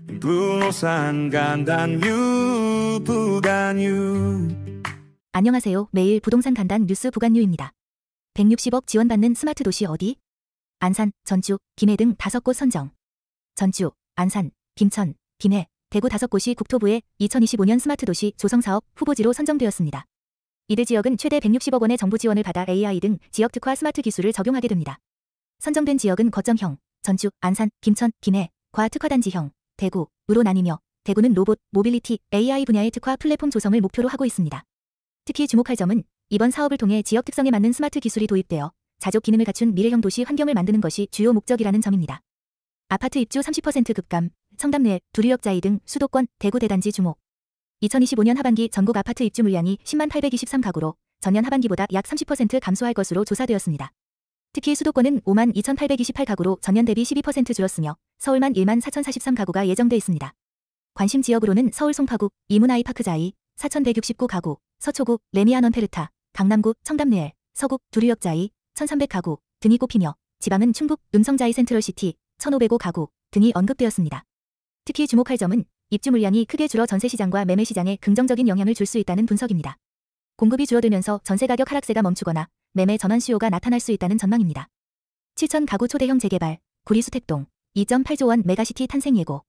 부동산 간단 부간유. 안녕하세요. 매일 부동산 간단 뉴스 부간유입니다. 160억 지원받는 스마트 도시 어디? 안산, 전주, 김해 등 5곳 선정. 전주, 안산, 김천, 김해, 대구 5곳이 국토부의 2025년 스마트 도시 조성 사업 후보지로 선정되었습니다. 이들 지역은 최대 160억 원의 정부 지원을 받아 AI 등 지역 특화 스마트 기술을 적용하게 됩니다. 선정된 지역은 거점형, 전주, 안산, 김천, 김해, 과 특화단지형, 대구으로 나뉘며 대구는 로봇, 모빌리티, AI 분야의 특화 플랫폼 조성을 목표로 하고 있습니다. 특히 주목할 점은 이번 사업을 통해 지역 특성에 맞는 스마트 기술이 도입되어 자족 기능을 갖춘 미래형 도시 환경을 만드는 것이 주요 목적이라는 점입니다. 아파트 입주 30% 급감, 청담내, 두류역자이 등 수도권, 대구 대단지 주목. 2025년 하반기 전국 아파트 입주 물량이 10만 823가구로 전년 하반기보다 약 30% 감소할 것으로 조사되었습니다. 특히 수도권은 5만 2,828가구로 전년 대비 12% 줄었으며 서울만 1만 4,043가구가 예정돼 있습니다. 관심 지역으로는 서울 송파구, 이문 아이파크자이, 4,169가구, 서초구, 레미안 언페르타, 강남구, 청담내엘, 서구, 두류역자이, 1,300가구 등이 꼽히며 지방은 충북, 음성자이 센트럴시티, 1,505가구 등이 언급되었습니다. 특히 주목할 점은 입주 물량이 크게 줄어 전세시장과 매매시장에 긍정적인 영향을 줄 수 있다는 분석입니다. 공급이 줄어들면서 전세 가격 하락세가 멈추거나 매매 전환 수요가 나타날 수 있다는 전망입니다. 7,000가구 초대형 재개발, 구리수택동, 2.8조 원 메가시티 탄생 예고.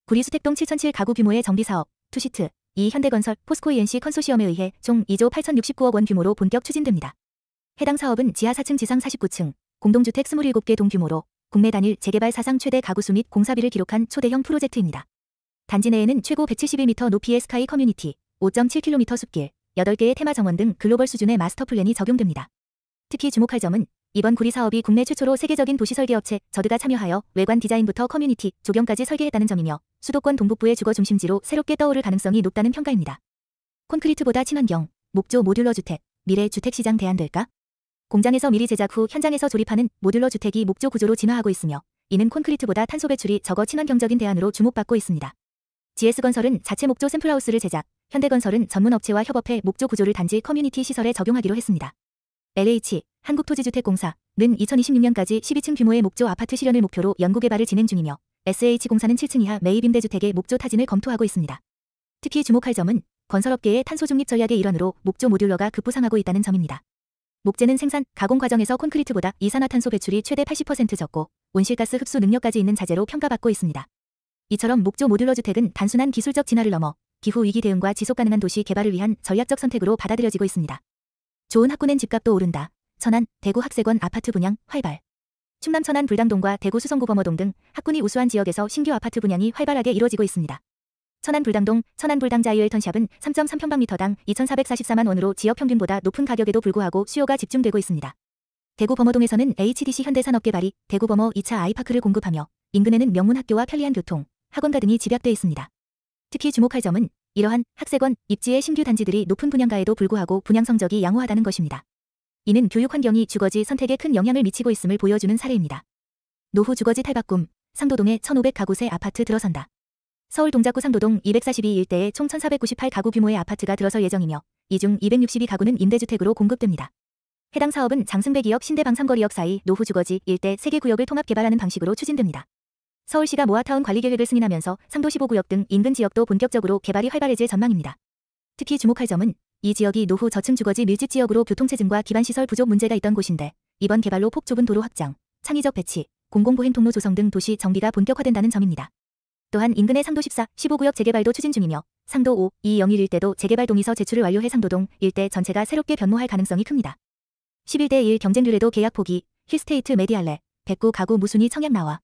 구리수택동 7,007가구 규모의 정비사업, 투시트, 이 현대건설, 포스코 ENC 컨소시엄에 의해 총 2조 8,069억 원 규모로 본격 추진됩니다. 해당 사업은 지하 4층 지상 49층, 공동주택 27개 동 규모로 국내 단일 재개발 사상 최대 가구수 및 공사비를 기록한 초대형 프로젝트입니다. 단지 내에는 최고 171m 높이의 스카이 커뮤니티, 5.7km 숲길, 8개의 테마 정원 등 글로벌 수준의 마스터 플랜이 적용됩니다. 특히 주목할 점은 이번 구리 사업이 국내 최초로 세계적인 도시 설계업체 저드가 참여하여 외관 디자인부터 커뮤니티, 조경까지 설계했다는 점이며 수도권 동북부의 주거 중심지로 새롭게 떠오를 가능성이 높다는 평가입니다. 콘크리트보다 친환경, 목조 모듈러 주택, 미래 주택시장 대안될까? 공장에서 미리 제작 후 현장에서 조립하는 모듈러 주택이 목조 구조로 진화하고 있으며 이는 콘크리트보다 탄소 배출이 적어 친환경적인 대안으로 주목받고 있습니다. GS건설은 자체 목조 샘플하우스를 제작, 현대건설은 전문 업체와 협업해 목조 구조를 단지 커뮤니티 시설에 적용하기로 했습니다. LH, 한국토지주택공사는 2026년까지 12층 규모의 목조 아파트 실현을 목표로 연구개발을 진행 중이며 SH공사는 7층 이하 매입 임대주택의 목조 타진을 검토하고 있습니다. 특히 주목할 점은 건설업계의 탄소 중립 전략의 일환으로 목조 모듈러가 급부상하고 있다는 점입니다. 목재는 생산, 가공 과정에서 콘크리트보다 이산화탄소 배출이 최대 80% 적고 온실가스 흡수 능력까지 있는 자재로 평가받고 있습니다. 이처럼 목조 모듈러 주택은 단순한 기술적 진화를 넘어 기후위기 대응과 지속가능한 도시 개발을 위한 전략적 선택으로 받아들여지고 있습니다. 좋은 학군엔 집값도 오른다. 천안, 대구 학세권 아파트 분양 활발. 충남 천안 불당동과 대구 수성구 범어동 등 학군이 우수한 지역에서 신규 아파트 분양이 활발하게 이루어지고 있습니다. 천안 불당동, 천안 불당 자이웰턴샵은 3.3평방미터당 2,444만 원으로 지역 평균보다 높은 가격에도 불구하고 수요가 집중되고 있습니다. 대구 범어동에서는 HDC 현대산업개발이 대구 범어 2차 아이파크를 공급하며 인근에는 명문 학교와 편리한 교통, 학원가 등이 집약돼 있습니다. 특히 주목할 점은 이러한 학세권, 입지의 신규 단지들이 높은 분양가에도 불구하고 분양 성적이 양호하다는 것입니다. 이는 교육 환경이 주거지 선택에 큰 영향을 미치고 있음을 보여주는 사례입니다. 노후 주거지 탈바꿈, 상도동에 1,500가구 새 아파트 들어선다. 서울 동작구 상도동 242 일대에 총 1,498가구 규모의 아파트가 들어설 예정이며 이 중 262가구는 임대주택으로 공급됩니다. 해당 사업은 장승배기역 신대방삼거리역 사이 노후 주거지 일대 3개 구역을 통합 개발하는 방식으로 추진됩니다. 서울시가 모아타운 관리계획을 승인하면서 상도 15구역 등 인근 지역도 본격적으로 개발이 활발해질 전망입니다. 특히 주목할 점은 이 지역이 노후 저층 주거지 밀집 지역으로 교통체증과 기반시설 부족 문제가 있던 곳인데 이번 개발로 폭 좁은 도로 확장, 창의적 배치, 공공보행 통로 조성 등 도시 정비가 본격화된다는 점입니다. 또한 인근의 상도 14, 15구역 재개발도 추진 중이며 상도 5, 201 일대도 재개발 동의서 제출을 완료해 상도동 일대 전체가 새롭게 변모할 가능성이 큽니다. 11대 1 경쟁률에도 계약 포기, 힐스테이트 메디알레, 109가구 무순위 청약 나와.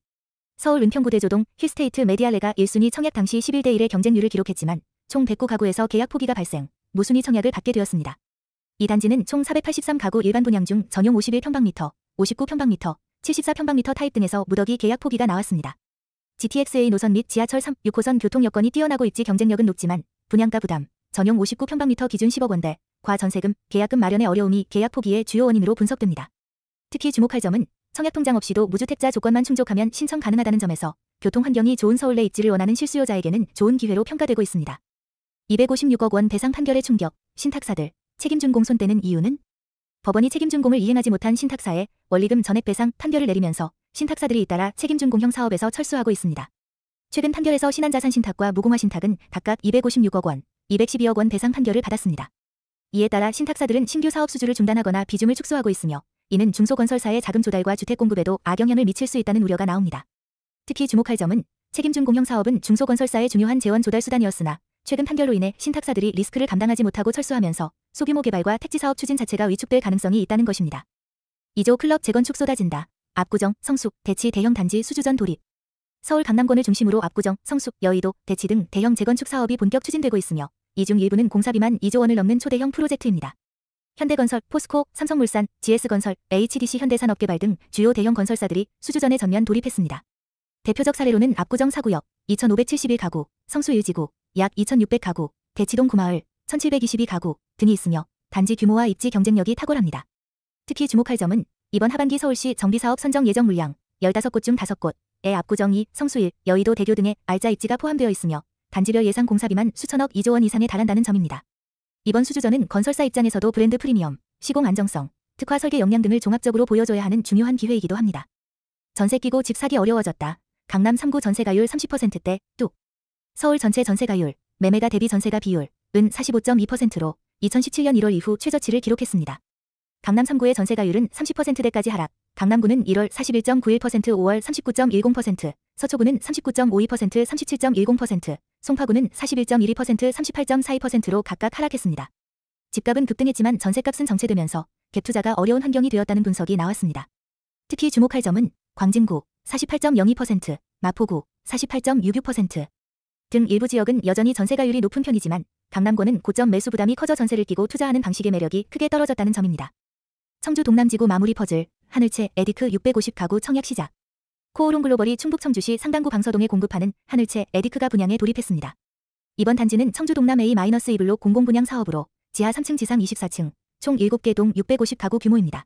서울 은평구대조동 힐스테이트 메디알레가 1순위 청약 당시 11대 1의 경쟁률을 기록했지만 총 109가구에서 계약 포기가 발생, 무순위 청약을 받게 되었습니다. 이 단지는 총 483가구 일반 분양 중 전용 51평방미터, 59평방미터, 74평방미터 타입 등에서 무더기 계약 포기가 나왔습니다. GTX-A 노선 및 지하철 3, 6호선 교통 여건이 뛰어나고 입지 경쟁력은 높지만 분양가 부담, 전용 59평방미터 기준 10억 원대, 과전세금, 계약금 마련의 어려움이 계약 포기의 주요 원인으로 분석됩니다. 특히 주목할 점은 청약통장 없이도 무주택자 조건만 충족하면 신청 가능하다는 점에서 교통 환경이 좋은 서울 내 입지를 원하는 실수요자에게는 좋은 기회로 평가되고 있습니다. 256억 원 배상 판결의 충격, 신탁사들, 책임준공 손대는 이유는? 법원이 책임준공을 이행하지 못한 신탁사에 원리금 전액 배상 판결을 내리면서 신탁사들이 잇따라 책임준공형 사업에서 철수하고 있습니다. 최근 판결에서 신한자산신탁과 무공화신탁은 각각 256억 원, 212억 원 배상 판결을 받았습니다. 이에 따라 신탁사들은 신규 사업 수주를 중단하거나 비중을 축소하고 있으며 이는 중소건설사의 자금 조달과 주택 공급에도 악영향을 미칠 수 있다는 우려가 나옵니다. 특히 주목할 점은 책임준 공영사업은 중소건설사의 중요한 재원 조달 수단이었으나 최근 판결로 인해 신탁사들이 리스크를 감당하지 못하고 철수하면서 소규모 개발과 택지 사업 추진 자체가 위축될 가능성이 있다는 것입니다. 2조 클럽 재건축 쏟아진다. 압구정, 성숙, 대치 대형 단지 수주전 돌입. 서울 강남권을 중심으로 압구정, 성숙, 여의도, 대치 등 대형 재건축 사업이 본격 추진되고 있으며 이 중 일부는 공사비만 2조 원을 넘는 초대형 프로젝트입니다. 현대건설, 포스코, 삼성물산, GS건설, HDC 현대산업개발 등 주요 대형 건설사들이 수주전에 전면 돌입했습니다. 대표적 사례로는 압구정 4구역, 2,571가구, 성수 1지구, 약 2,600가구, 대치동 9마을, 1,722가구 등이 있으며 단지 규모와 입지 경쟁력이 탁월합니다. 특히 주목할 점은 이번 하반기 서울시 정비사업 선정 예정 물량 15곳 중 5곳에 압구정 2, 성수 1, 여의도 대교 등의 알짜 입지가 포함되어 있으며 단지별 예상 공사비만 수천억 2조 원 이상에 달한다는 점입니다. 이번 수주전은 건설사 입장에서도 브랜드 프리미엄, 시공 안정성, 특화 설계 역량 등을 종합적으로 보여줘야 하는 중요한 기회이기도 합니다. 전세 끼고 집 사기 어려워졌다. 강남 3구 전세가율 30%대 뚝. 서울 전체 전세가율, 매매가 대비 전세가 비율, 은 45.2%로 2017년 1월 이후 최저치를 기록했습니다. 강남 3구의 전세가율은 30%대까지 하락, 강남구는 1월 41.91%, 5월 39.10%, 서초구는 39.52%, 37.10%, 송파구는 41.12%, 38.42%로 각각 하락했습니다. 집값은 급등했지만 전세값은 정체되면서 갭 투자가 어려운 환경이 되었다는 분석이 나왔습니다. 특히 주목할 점은 광진구 48.02%, 마포구 48.66% 등 일부 지역은 여전히 전세가율이 높은 편이지만 강남권은 고점 매수 부담이 커져 전세를 끼고 투자하는 방식의 매력이 크게 떨어졌다는 점입니다. 청주 동남지구 마무리 퍼즐, 하늘채 에디크 650가구 청약 시작. 코오롱 글로벌이 충북 청주시 상당구 방서동에 공급하는 하늘채 에디크가 분양에 돌입했습니다. 이번 단지는 청주 동남 A-2블록 공공 분양 사업으로 지하 3층 지상 24층, 총 7개 동 650가구 규모입니다.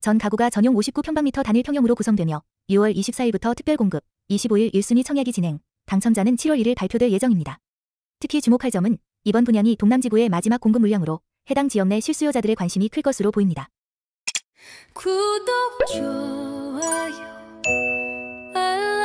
전 가구가 전용 59평방미터 단일 평형으로 구성되며 6월 24일부터 특별 공급, 25일 1순위 청약이 진행, 당첨자는 7월 1일 발표될 예정입니다. 특히 주목할 점은 이번 분양이 동남지구의 마지막 공급 물량으로 해당 지역 내 실수요자들의 관심이 클 것으로 보입니다. 구독, 좋아요, 알람